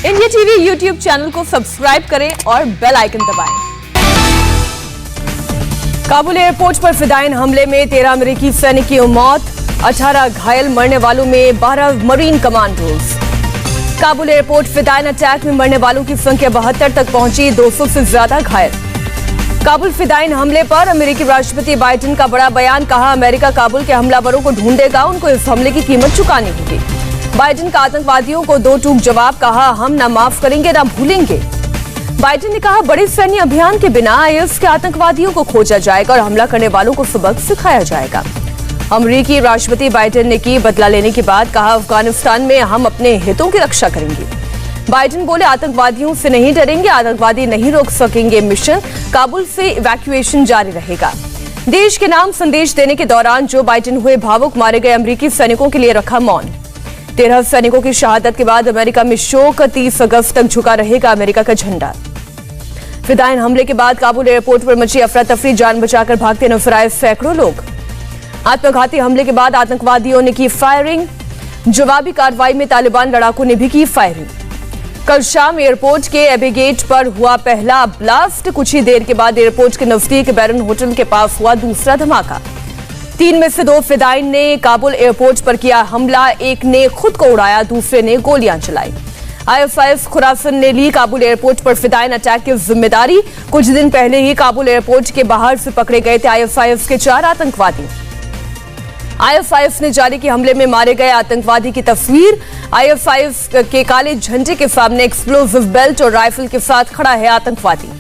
India TV YouTube channel को subscribe करें और बेल आइकन दबाएं। काबुल एयरपोर्ट पर फिदायन हमले में 13 अमेरिकी सैनिक की मौत, 18 घायल, मरने वालों में 12 मरीन कमांडोज। काबुल एयरपोर्ट फिदायन अटैक में मरने वालों की संख्या 72 तक पहुंची, 200 से ज्यादा घायल। काबुल फिदायन हमले पर अमेरिकी राष्ट्रपति बाइडेन का बड़ा बयान, कहा अमेरिका काबुल के हमलावरों को ढूंढेगा, उनको इस हमले की कीमत चुकानी होगी। बाइडेन का आतंकवादियों को दो टूक जवाब, कहा हम न माफ करेंगे न भूलेंगे। बाइडेन ने कहा बड़े सैन्य अभियान के बिना आईएस के आतंकवादियों को खोजा जाएगा और हमला करने वालों को सबक सिखाया जाएगा। अमेरिकी राष्ट्रपति बाइडेन ने की बदला लेने के बाद, कहा अफगानिस्तान में हम अपने हितों की रक्षा करेंगे। बाइडेन बोले आतंकवादियों से नहीं डरेंगे, आतंकवादी नहीं रोक सकेंगे मिशन, काबुल से इवैक्यूएशन जारी रहेगा। देश के नाम संदेश देने के दौरान जो बाइडेन हुए भावुक, मारे गए अमेरिकी सैनिकों के लिए रखा मौन। 13 सैनिकों की शहादत के बाद अमेरिका में शोक, 30 अगस्त तक झुका रहेगा अमेरिका का झंडा। फिदायन हमले के बाद काबुल एयरपोर्ट पर मची अफरा तफरी, जान बचाकर भागते नजर आए सैकड़ों लोग। आत्मघाती हमले के बाद आतंकवादियों ने की फायरिंग, जवाबी कार्रवाई में तालिबान लड़ाकों ने भी की फायरिंग। कल शाम एयरपोर्ट के एबी गेट पर हुआ पहला ब्लास्ट, कुछ ही देर के बाद एयरपोर्ट के नजदीक बैरन होटल के पास हुआ दूसरा धमाका। 3 में से 2 फिदायन ने काबुल एयरपोर्ट पर किया हमला, एक ने खुद को उड़ाया, दूसरे ने गोलियां चलाई। आईएसआईएस खुरासन ने ली काबुल एयरपोर्ट पर फिदायन अटैक की जिम्मेदारी। कुछ दिन पहले ही काबुल एयरपोर्ट के बाहर से पकड़े गए थे आईएसआईएस के 4 आतंकवादी। आईएसआईएस ने जारी की हमले में मारे गए आतंकवादी की तस्वीर। आईएसआईएस के काले झंडे के सामने एक्सप्लोजिव बेल्ट और राइफल के साथ खड़ा है आतंकवादी।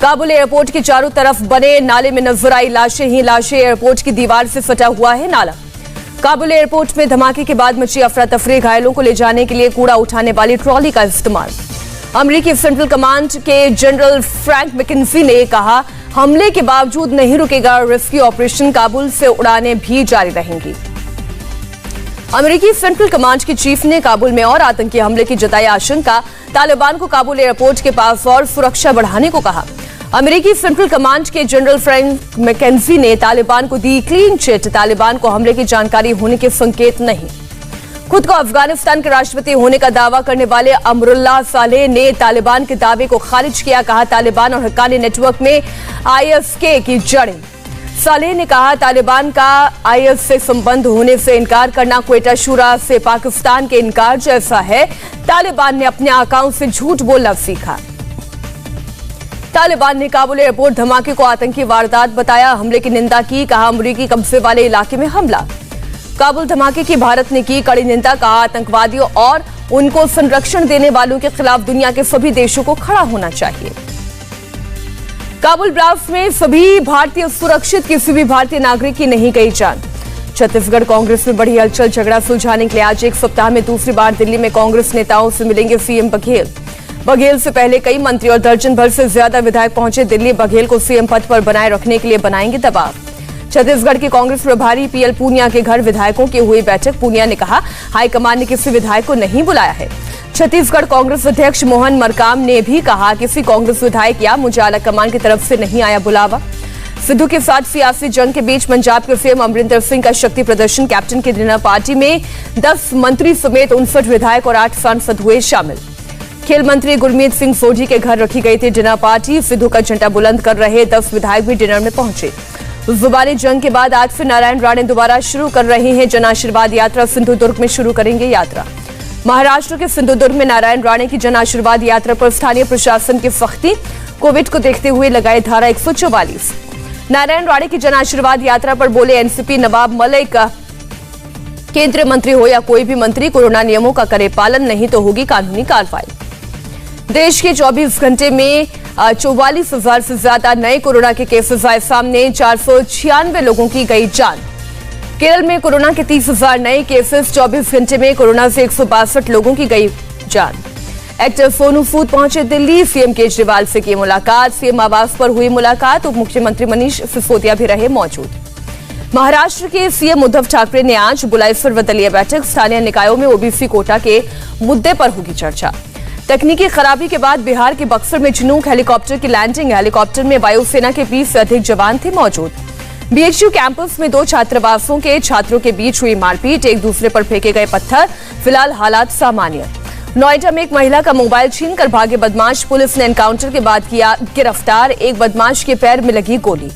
काबुल एयरपोर्ट के चारों तरफ बने नाले में नजर आई लाशें ही लाशें, एयरपोर्ट की दीवार से सटा हुआ है नाला। काबुल एयरपोर्ट में धमाके के बाद मची अफरा तफरी, घायलों को ले जाने के लिए कूड़ा उठाने वाली ट्रॉली का इस्तेमाल। अमेरिकी सेंट्रल कमांड के जनरल फ्रैंक मैकेंजी ने कहा हमले के बावजूद नहीं रुकेगा रेस्क्यू ऑपरेशन, काबुल से उड़ानें भी जारी रहेंगी। अमेरिकी सेंट्रल कमांड के चीफ ने काबुल में और आतंकी हमले की जताई आशंका, तालिबान को काबुल एयरपोर्ट के पास और सुरक्षा बढ़ाने को कहा। अमेरिकी सेंट्रल कमांड के जनरल फ्रैंक मैकेंजी ने तालिबान को दी क्लीन चिट, तालिबान को हमले की जानकारी होने के संकेत नहीं। खुद को अफगानिस्तान के राष्ट्रपति होने का दावा करने वाले अमरुल्लाह सालेह ने तालिबान के दावे को खारिज किया, कहा तालिबान और हक्कानी नेटवर्क में आईएसके की जड़ें। सालेह ने कहा तालिबान का आईएस से संबंध होने से इनकार करना क्वेटा शूरा से पाकिस्तान के इनकार जैसा है। तालिबान ने अपने अकाउंट से झूठ बोलना सीखा। तालिबान ने काबुल एयरपोर्ट धमाके को आतंकी वारदात बताया, हमले की निंदा की, कहा अमेरिकी कब्जे वाले इलाके में हमला। काबुल धमाके की भारत ने की कड़ी निंदा, कहा आतंकवादियों और उनको संरक्षण देने वालों के खिलाफ दुनिया के सभी देशों को खड़ा होना चाहिए। काबुल ब्लास्ट में सभी भारतीय सुरक्षित, किसी भी भारतीय नागरिक की नहीं गई जान। छत्तीसगढ़ कांग्रेस में बड़ी हलचल, झगड़ा सुलझाने के लिए आज एक सप्ताह में दूसरी बार दिल्ली में कांग्रेस नेताओं से मिलेंगे सीएम बघेल। बघेल से पहले कई मंत्री और दर्जन भर से ज्यादा विधायक पहुंचे दिल्ली। बघेल को सीएम पद पर बनाए रखने के लिए बनाएंगे दबाव। छत्तीसगढ़ के कांग्रेस प्रभारी पीएल पूनिया के घर विधायकों की हुई बैठक। पूनिया ने कहा हाईकमान ने किसी विधायक को नहीं बुलाया है। छत्तीसगढ़ कांग्रेस अध्यक्ष मोहन मरकाम ने भी कहा किसी कांग्रेस विधायक या मुझे आलाकमान की तरफ से नहीं आया बुलावा। सिद्धू के साथ सियासी जंग के बीच पंजाब के सीएम अमरिंदर सिंह का शक्ति प्रदर्शन, कैप्टन की डिनर पार्टी में 10 मंत्री समेत 59 विधायक और 8 सांसद हुए शामिल। खेल मंत्री गुरमीत सिंह सोढी के घर रखी गई थी डिनर पार्टी। सिद्धू का झंडा बुलंद कर रहे 10 विधायक भी डिनर में पहुंचे। जुबानी जंग के बाद आज फिर नारायण राणे दोबारा शुरू कर रहे हैं जन आशीर्वाद यात्रा। सिंधुदुर्ग में शुरू करेंगे यात्रा। महाराष्ट्र के सिंधुदुर्ग में नारायण राणे की जन आशीर्वाद यात्रा पर स्थानीय प्रशासन की सख्ती, कोविड को देखते हुए लगाई धारा 144। नारायण राणे की जन आशीर्वाद यात्रा पर बोले एनसीपी नवाब मलिक, केंद्रीय मंत्री हो या कोई भी मंत्री, कोरोना नियमों का करे पालन, नहीं तो होगी कानूनी कार्रवाई। देश के 24 घंटे में 44,000 से ज्यादा नए कोरोना के केसेस आए सामने, 496 लोगों की गई जान। केरल में कोरोना के 30,000 नए केसेस, 24 घंटे में कोरोना से 162 लोगों की गई जान। एक्टर सोनू सूद पहुंचे दिल्ली, सीएम केजरीवाल से की मुलाकात। सीएम आवास पर हुई मुलाकात, उप मुख्यमंत्री मनीष सिसोदिया भी रहे मौजूद। महाराष्ट्र के सीएम उद्धव ठाकरे ने आज बुलाई सर्वदलीय बैठक। स्थानीय निकायों में ओबीसी कोटा के मुद्दे पर होगी चर्चा। तकनीकी खराबी के बाद बिहार के बक्सर में चिनूक हेलीकॉप्टर की लैंडिंग, हेलीकॉप्टर में वायुसेना के 20 से अधिक जवान थे मौजूद। बीएचयू कैंपस में 2 छात्रावासों के छात्रों के बीच हुई मारपीट, एक दूसरे पर फेंके गए पत्थर, फिलहाल हालात सामान्य। नोएडा में एक महिला का मोबाइल छीनकर भागे बदमाश, पुलिस ने एनकाउंटर के बाद किया गिरफ्तार, एक बदमाश के पैर में लगी गोली।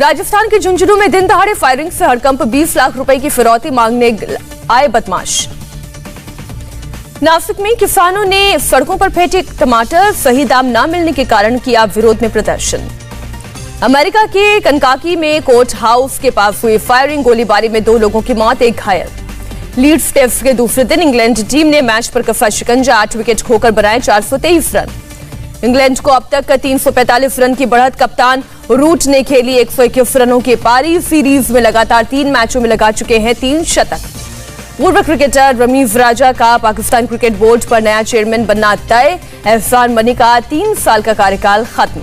राजस्थान के झुंझुनू में दिन दहाड़े फायरिंग से हड़कंप, 20 लाख रुपए की फिरौती मांगने आए बदमाश। नासिक में किसानों ने सड़कों पर फेंके टमाटर, सही दाम न मिलने के कारण किया विरोध में प्रदर्शन। अमेरिका के कनकाकी में कोर्ट हाउस के पास हुई फायरिंग, गोलीबारी में 2 लोगों की मौत, 1 घायल। लीड्स टेस्ट के दूसरे दिन इंग्लैंड टीम ने मैच पर कसा शिकंजा, 8 विकेट खोकर बनाए 423 रन। इंग्लैंड को अब तक 345 रन की बढ़त, कप्तान रूट ने खेली 121 रनों की पारी, सीरीज में लगातार 3 मैचों में लगा चुके हैं 3 शतक। पूर्व क्रिकेटर रमीज राजा का पाकिस्तान क्रिकेट बोर्ड पर नया चेयरमैन बनना तय, एहसान मनी का 3 साल का कार्यकाल खत्म।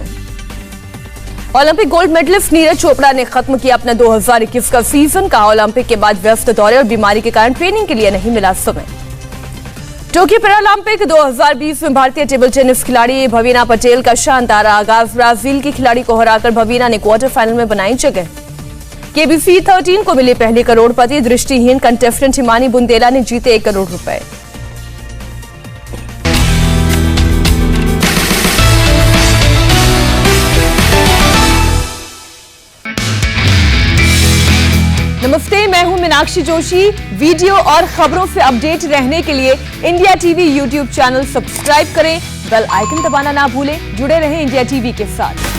Olympic gold medalist Neeraj Chopra ने खत्म किया अपना 2021 का सीजन, कहा ओलंपिक के बाद व्यस्त दौरे और बीमारी के कारण ट्रेनिंग के लिए नहीं मिला समय। टोक्यो पैरालंपिक 2020 में भारतीय टेबल टेनिस खिलाड़ी भवीना पटेल का शानदार आगाज, ब्राजील की खिलाड़ी को हराकर भवीना ने क्वार्टर फाइनल में बनाई जगह। केबीसी 13 को मिले पहले करोड़पति, दृष्टिहीन कंटेस्टेंट हिमानी बुंदेला ने जीते 1 करोड़ रुपए। नमस्ते, मैं हूं मीनाक्षी जोशी। वीडियो और खबरों से अपडेट रहने के लिए India TV YouTube channel subscribe करें, बेल आइकन दबाना ना भूलें। जुड़े रहें इंडिया टीवी के साथ।